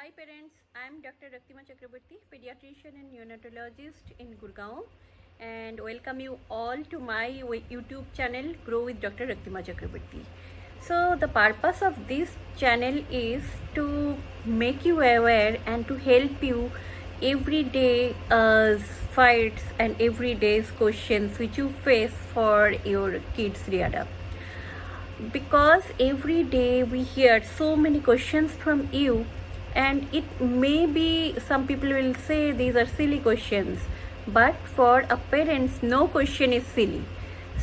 Hi parents, I am Dr. Raktima Chakraborty, pediatrician and neonatologist in Gurgaon, and welcome you all to my YouTube channel Grow with Dr. Raktima Chakraborty. So the purpose of this channel is to make you aware and to help you everyday fights and everyday questions which you face for your kids reared up. Because every day we hear so many questions from you, and it may be some people will say these are silly questions, but for a parents no question is silly.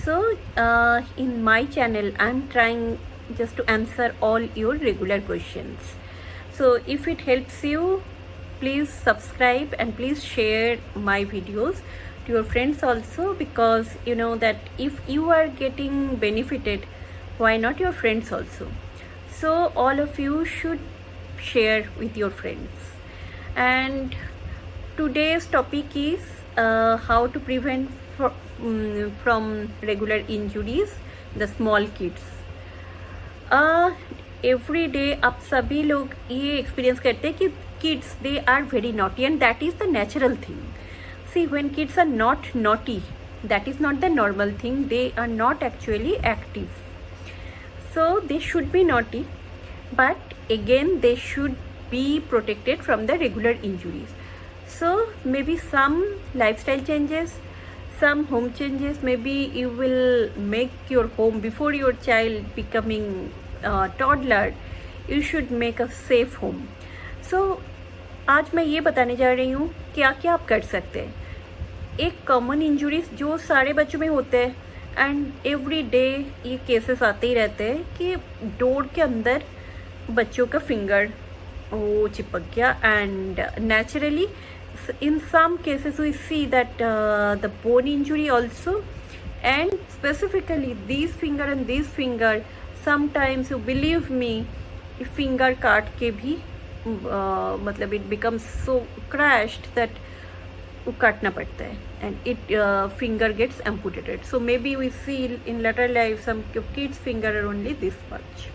So in my channel I'm trying just to answer all your regular questions. So if it helps you, please subscribe and please share my videos to your friends also, because you know that if you are getting benefited, why not your friends also? So all of you should share with your friends. And today's topic is how to prevent from regular injuries the small kids. Every day आप सभी लोग ये experience करते हैं कि kids they are very naughty, and that is the natural thing. See when kids are not naughty, that is not the normal thing. They are not actually active, so they should be naughty, but again they should be protected from the regular injuries. So maybe some lifestyle changes, some home changes, maybe you will make your home before your child becoming toddler. You should make a safe home. So आज मैं ये बताने जा रही हूँ क्या क्या आप कर सकते हैं. एक कॉमन इंजुरीज जो सारे बच्चों में होते हैं, एंड एवरी डे ये केसेस आते ही रहते हैं कि डोर के अंदर बच्चों का फिंगर वो चिपक गया, and naturally in some cases we see that the bone injury also, and specifically these finger and this finger, sometimes you believe me, finger काट के भी मतलब it becomes so crashed that वो काटना पड़ता है, and it finger gets amputated. So maybe we see in later life some kids finger are only this much,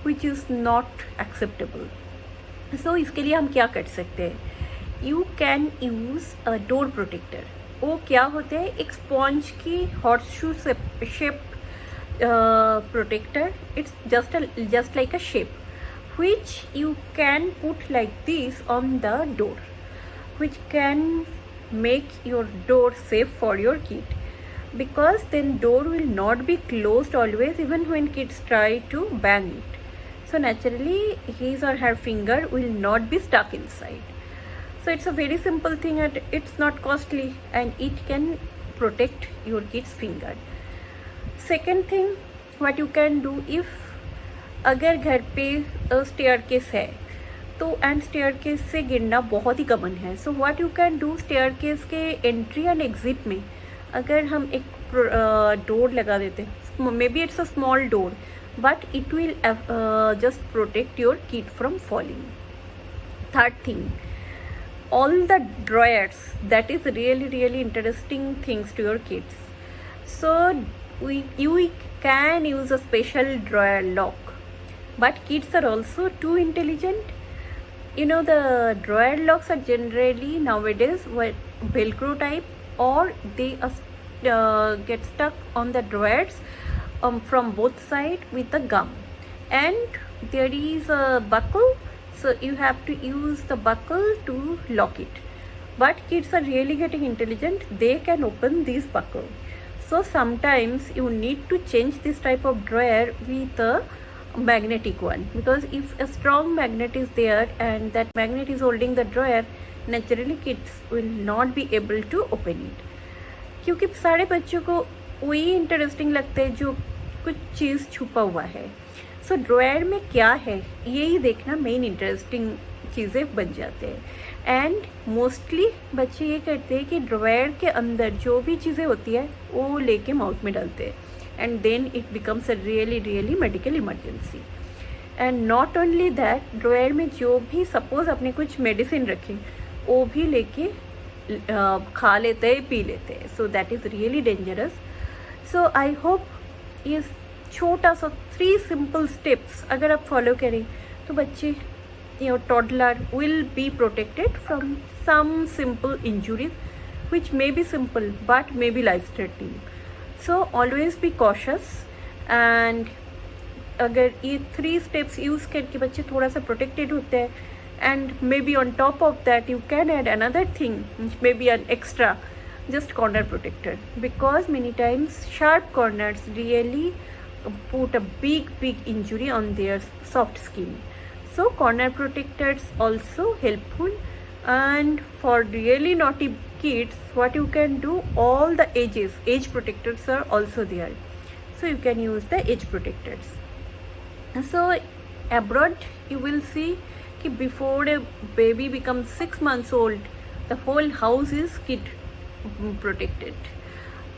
which is not acceptable. So इसके लिए हम क्या कर सकते हैं? You can use a door protector. वो क्या होते हैं? एक स्पॉन्ज की horse shoe shape protector. It's just like a shape, which you can put like this on the door, which can make your door safe for your kid, because then door will not be closed always, even when kids try to bang it. So naturally his or her finger will not be stuck inside. So it's a very simple thing, and it's not costly, and it can protect your kid's finger. Second thing, what you can do, if अगर घर पे staircase है तो and staircase से गिरना बहुत ही common है. So what you can do, staircase के एंट्री एंड एग्जिट में अगर हम एक डोर लगा देते हैं, may be it's a small door, but it will just protect your kid from falling. Third thing, all the drawers, that is really interesting things to your kids. So you can use a special drawer lock, but kids are also too intelligent. You know, the drawer locks are generally nowadays velcro type, or they get stuck on the drawers from both sides with a gum, and there is a buckle. So you have to use the buckle to lock it. But kids are really getting intelligent. They can open this buckle. So sometimes you need to change this type of drawer with a magnetic one, because if a strong magnet is there and that magnet is holding the drawer, naturally kids will not be able to open it. क्योंकि सारे बच्चों को वही interesting लगता है जो कुछ चीज़ छुपा हुआ है. सो ड्रॉयर में क्या है यही देखना मेन इंटरेस्टिंग चीज़ें बन जाते हैं. एंड मोस्टली बच्चे ये करते हैं कि ड्रॉयर के अंदर जो भी चीज़ें होती है वो लेके माउथ में डालते हैं, and then it becomes a really medical emergency. And not only that, drawer में जो भी सपोज अपने कुछ मेडिसिन रखें वो भी लेके खा लेते हैं, पी लेते हैं. So that is really dangerous. So I hope ये छोटा सा 3 सिंपल स्टेप्स अगर आप फॉलो करें तो बच्चे your toddler will be protected from some simple injuries which may be simple but may be life threatening. So always be cautious. And अगर ये 3 steps यूज़ करके बच्चे थोड़ा सा प्रोटेक्टेड होते हैं, and maybe on top of that you can add another thing which may be an extra, just corner protector, because many times sharp corners really put a big injury on their soft skin. So corner protectors also helpful. And for really naughty kids, what you can do, all the edge protectors are also there, so you can use the edge protectors. So abroad you will see कि before a baby becomes 6 months old, the whole house is kid protected,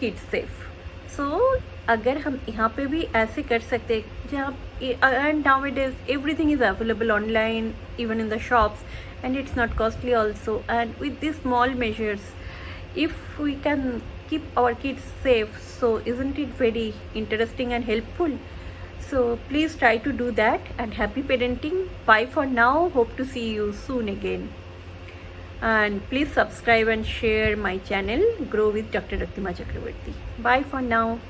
kid safe. So अगर हम यहाँ पे भी ऐसे कर सकते हैं जहाँ, and nowadays everything is available online, even in the shops, and it's not costly also. And with these small measures, if we can keep our kids safe, so isn't it very interesting and helpful? So please try to do that, and happy parenting. Bye for now. Hope to see you soon again. And please subscribe and share my channel, Grow with Dr. Rattima Chakravarti. Bye for now.